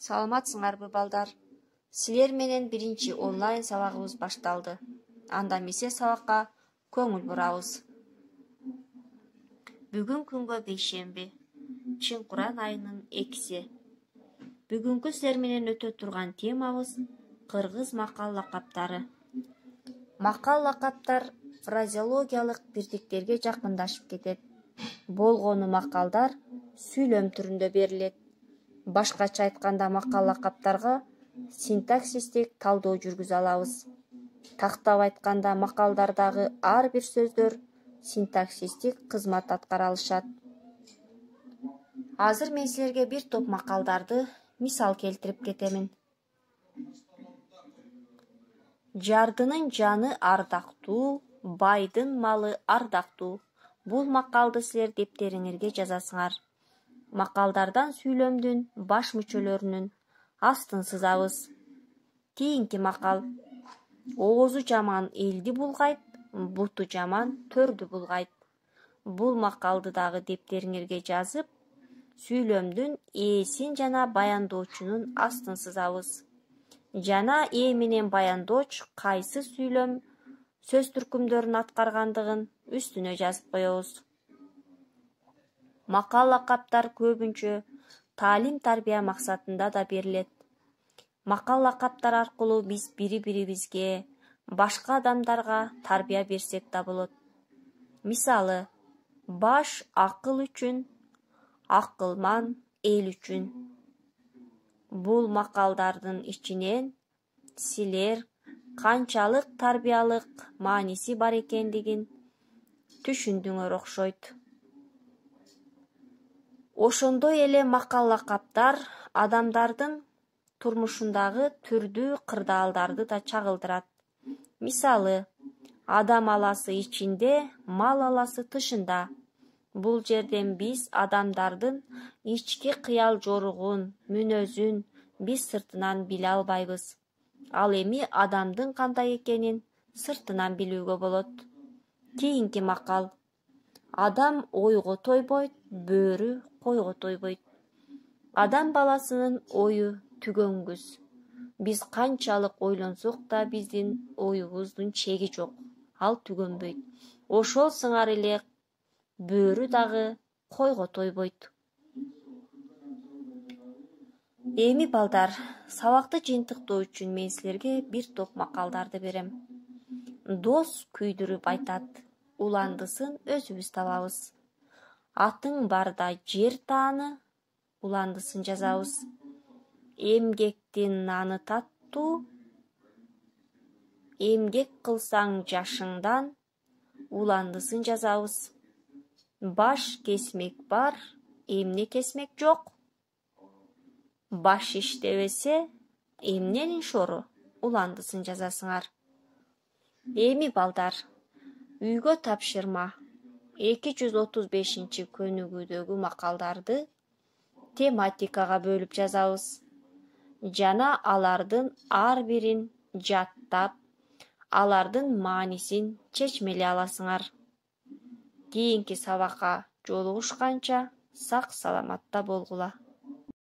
Саламатсыңарбы балдар? Силер менен биринчи онлайн сабагыбыз башталды. Анда эмесе сабакка көңүл бурабыз. Бүгүн күнгө бейшемби. Чын Куран айынын 2-си. Бүгүнкү силер менен өтө турган темабыз кыргыз макал лакаптары. Макал лакаптар фразеологиялык бирдиктерге жакындашып кетет. Болгону макалдар сүйлөм түрүндө берилет. Башкача айтканда макал лакаптарга синтаксистик талдоо жүргүзө алабыз. Тактап айтканда макалдардагы ар бир сөздөр синтаксистик кызмат аткара алышат. Азыр мен силерге бир топ макалдарды мисал келтирип кетемин. Жардынын жаны ардактуу, байдын малы ардактуу. Бул макалды силер дептериңерге жазасыңар. Макалдардан сүйлөмдүн баш мүчөлөрүнүн астын сызабыз. Кийинки макал. Оозу жаман элди булгайт, буту жаман төрдү булгайт. Бул макалды дагы дептериңерге жазып, сүйлөмдүн ээсин жана баяндоочунун астын сызабыз. Жана ээ менен баяндооч кайсы сүйлөм сөз түркүмдөрүн аткаргандыгын үстүнө жазып коебуз. Макал лакаптар көбүнчө таалим-тарбия максатында да берилет. Макал лакаптар аркылуу биз бири-бирибизге, башка адамдарга тарбия берсек да болот. Мисалы, баш акыл үчүн, акылман эл үчүн. Бул макалдардын ичинен силер канчалык тарбиялык мааниси бар экендигин түшүндүңөр окшойт. Ошондой эле макал лакаптар адамдардын турмушундагы түрдүү кырдаалдарды да чагылдырат. Мисалы, адам аласы ичинде, мал аласы тышында. Бул жерден биз адамдардын ички кыял жоругун, мүнөзүн биз сыртынан биле албайбыз. Ал эми адамдын кандай экенин сыртынан билүүгө болот. Кийинки макал. Адам ойго тойбойт, бөрү койго тойбойт. Адам баласынын ою түгөнгүс. Биз канчалык ойлонсок да биздин оюбуздун чеги жок. Ал түгөнбөйт. Ошол сыңар эле бөрү дагы койго тойбойт. Эми балдар, сабакты жыйынтыктоо үчүн мен силерге бир топ макалдарды берем. Дос күйдүрүп айтат, уландысын өзүбүз табабыз. Атың барда жер тааны, уландысын жазабыз. Эмгектин наны таттуу, эмгек кылсаң жашыңдан, уландысын жазабыз. Баш кесмек бар, эмне кесмек жок. Баш иштебесе, эмненин шору, уландысын жазасыңар. Эми балдар, үйгө тапшырма 235-чи көнүгүүдөгү макалдарды тематикага бөлүп жазабыз. Жана алардын ар бирин жаттап, алардын маанисин чечмелей аласыңар. Кийинки сабакка жолугушканча сак саламатта болгула.